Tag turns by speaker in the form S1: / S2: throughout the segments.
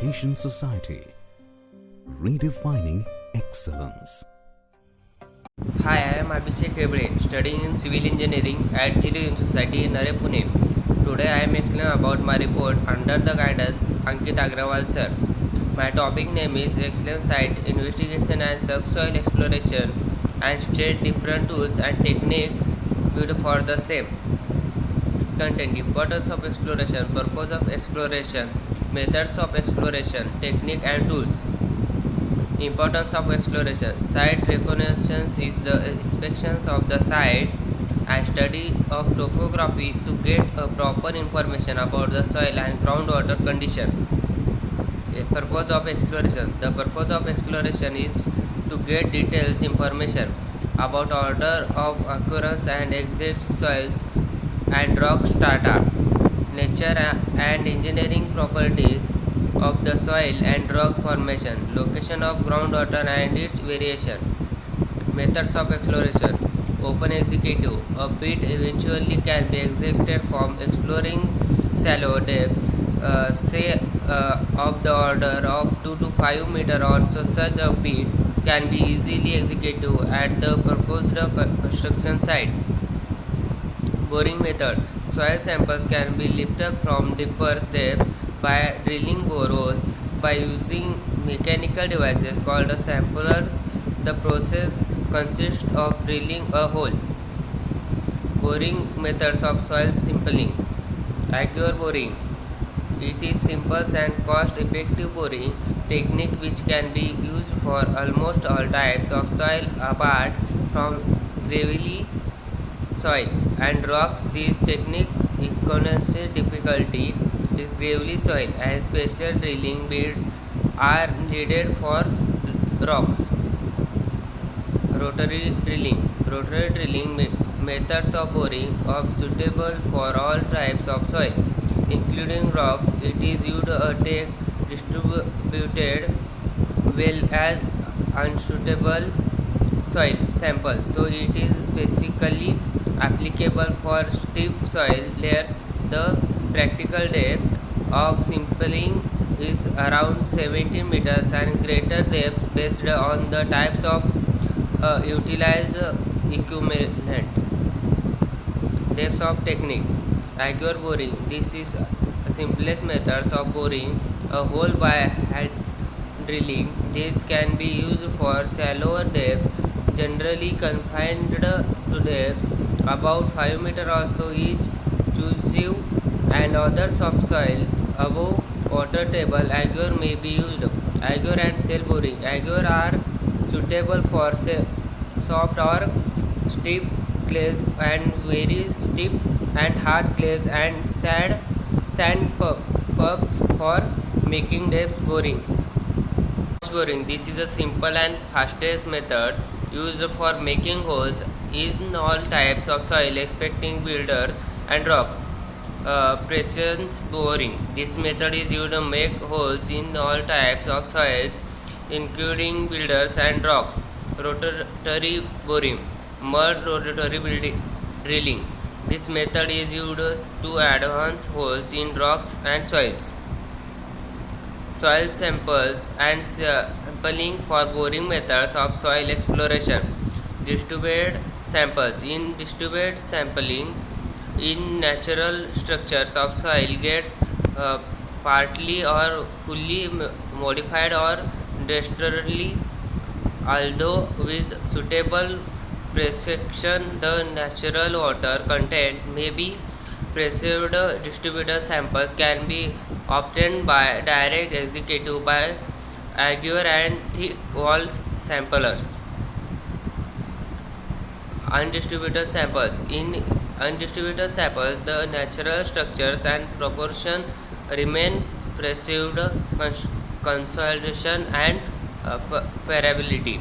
S1: Education Society, redefining excellence.
S2: Hi, I am Abhishek Hebre, studying in Civil Engineering at Education Society, Nare, Pune. Today I am explaining about my report under the guidance Ankit Agrawal sir. My topic name is Excellence Site Investigation and Subsoil Exploration and state different tools and techniques used for the same. Content: Importance of exploration, purpose of exploration, methods of exploration, technique and tools. Importance of exploration: site reconnaissance is the inspection of the site and study of topography to get a proper information about the soil and groundwater condition. Purpose of exploration: the purpose of exploration is to get details information about order of occurrence and exit soils and rock strata, nature and engineering properties of the soil and rock formation, location of groundwater and its variation. Methods of exploration: open executive. A bit eventually can be executed from exploring shallow depth, of the order of 2 to 5 meter or so. Such a bit can be easily executed at the proposed construction site. Boring method: soil samples can be lifted from deeper depth by drilling boreholes by using mechanical devices called samplers. The process consists of drilling a hole. Boring methods of soil sampling. Agur boring: it is simple and cost-effective boring technique which can be used for almost all types of soil apart from gravelly soil and rocks. This technique economics difficulty is gravelly soil and special drilling bits are needed for rocks. Rotary drilling. Rotary drilling methods of boring are suitable for all types of soil, including rocks. It is used to take distributed well as unsuitable soil samples, so it is specifically applicable for steep soil layers. The practical depth of sampling is around 17 meters and greater depth based on the types of utilized equipment. Depths of technique. Agur boring: this is simplest methods of boring a hole by hand drilling. This can be used for shallower depth, generally confined to depths about 5 meter or so each. Choose and other subsoil above water table. Agur may be used. Agur and shell boring. Agur are suitable for soft or steep clays and very steep and hard clays and sand pubs for making depth boring. Boring: this is a simple and fastest method used for making holes in all types of soil expecting builders and rocks. Precision boring: this method is used to make holes in all types of soils including builders and rocks. Rotary boring. Mud rotary drilling: this method is used to advance holes in rocks and soils. Soil samples and sampling for boring methods of soil exploration. Distributed samples: in distributed sampling, in natural structures of soil gets partly or fully modified or destroyed. Although with suitable precision, the natural water content may be preserved. Distributed samples can be obtained by direct executive by agur and thick wall samplers. Undistributed samples: in undistributed samples, the natural structures and proportion remain preserved. Consolidation and variability.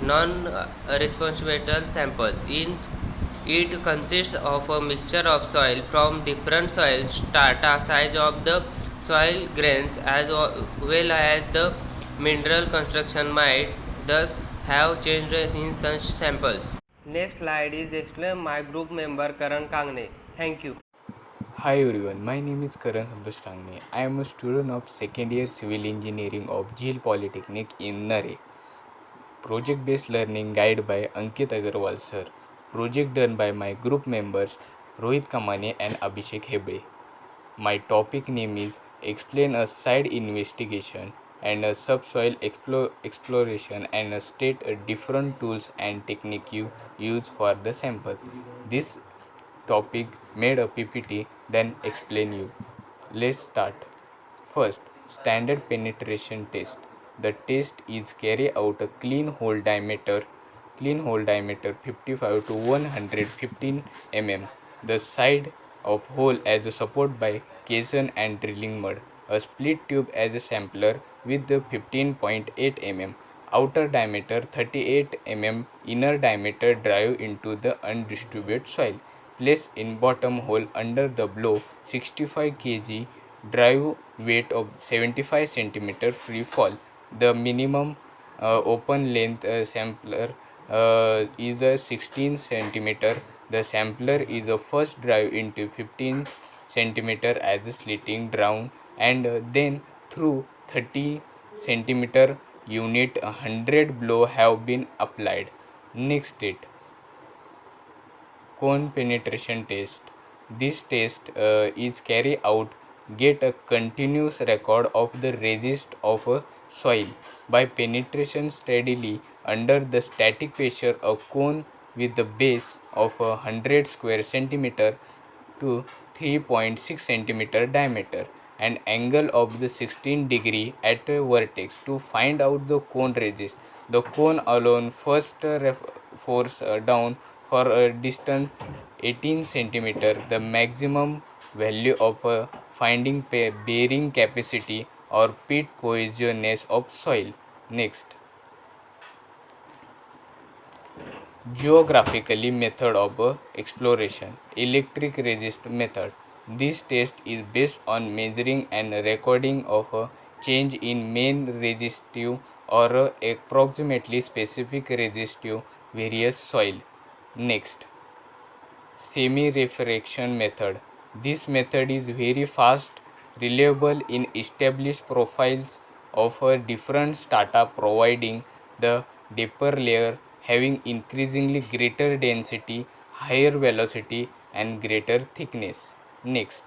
S2: Non-responsible samples: in it consists of a mixture of soil from different soil strata, size of the soil grains, as well as the mineral construction might thus have changed in such samples. Next slide is explained by group member Karan Kangne. Thank you.
S3: Hi everyone, my name is Karan Santosh Tangne. I am a student of second year civil engineering of GL Polytechnic in Nare. Project based learning guide by Ankit Agarwal sir. Project done by my group members Rohit Kamane and Abhishek Hebre. My topic name is Explain a site investigation and a subsoil exploration and state different tools and technique you use for the sample. This topic made a PPT, then explain you. Let's start. First, standard penetration test. The test is carry out a clean hole diameter 55 to 115 mm. The side of hole as a support by caisson and drilling mud. A split tube as a sampler with the 15.8 mm. Outer diameter 38 mm. Inner diameter drive into the undistributed soil. Place in bottom hole under the blow 65 kg drive weight of 75 cm free fall. The minimum open length sampler is a 16 cm. The sampler is a first drive into 15 cm as a slitting down and then through 30 cm unit 100 blow have been applied. Next state, cone penetration test. This test is carried out get a continuous record of the resist of a soil by penetration steadily under the static pressure. A cone with the base of 100 square centimeter to 3.6 centimeter diameter and angle of the 16 degree at a vertex to find out the cone resist. The cone alone first force down for a distance 18 centimeter. The maximum value of finding bearing capacity or pit cohesiveness of soil. Next, geographically method of exploration. Electric resist method. This test is based on measuring and recording of a change in main resistive or approximately specific resistive various soil. Next, semi-refraction method. This method is very fast, reliable in established profiles of a different strata, providing the deeper layer having increasingly greater density, higher velocity and greater thickness. Next,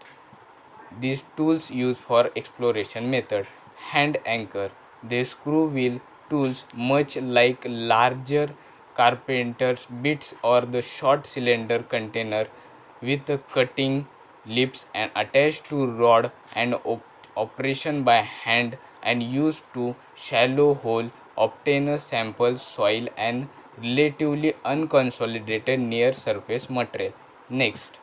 S3: these tools used for exploration method. Hand anchor. They screw wheel tools much like larger carpenter's bits or the short cylinder container with the cutting lips and attached to rod and operation by hand and used to shallow hole obtain a sample soil and relatively unconsolidated near surface material. Next,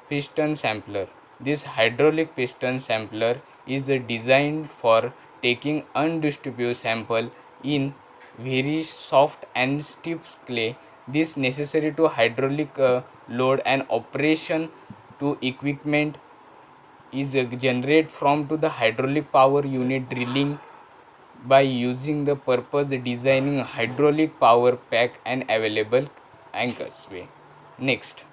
S3: piston sampler. This hydraulic piston sampler is designed for taking undistributed sample in very soft and stiff clay. This necessary to hydraulic load and operation to equipment is generated from to the hydraulic power unit drilling by using the purpose designing hydraulic power pack and available anchors way. Next,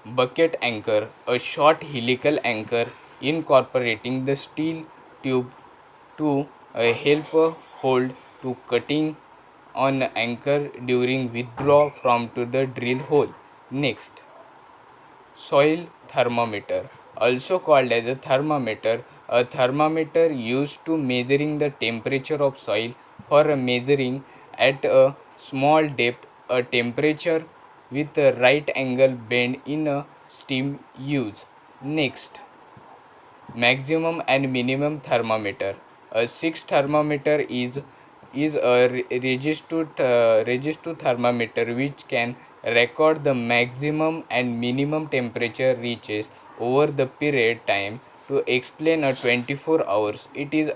S3: bucket anchor, a short helical anchor incorporating the steel tube to help hold to cutting on anchor during withdrawal from to the drill hole. Next, soil thermometer, also called as a thermometer. A thermometer used to measuring the temperature of soil for measuring at a small depth a temperature with a right angle bend in a steam use. Next, maximum and minimum thermometer. A 6 thermometer is a registered thermometer which can record the maximum and minimum temperature reaches over the period time to explain a 24 hours. It is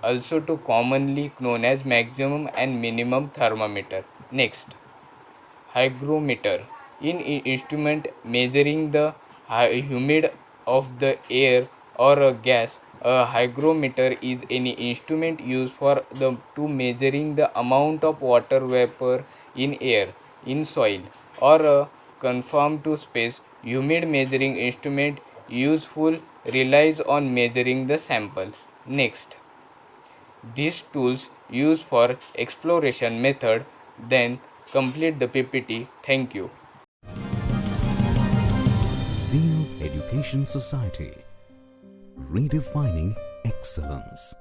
S3: also too commonly known as maximum and minimum thermometer. Next, hygrometer, in instrument measuring the humidity of the air or a gas. A hygrometer is any instrument used for the to measuring the amount of water vapor in air, in soil or conform to space humid measuring instrument useful relies on measuring the sample. Next, these tools used for exploration method. Then complete the PPT. Thank you.
S1: Zeal Education Society, redefining excellence.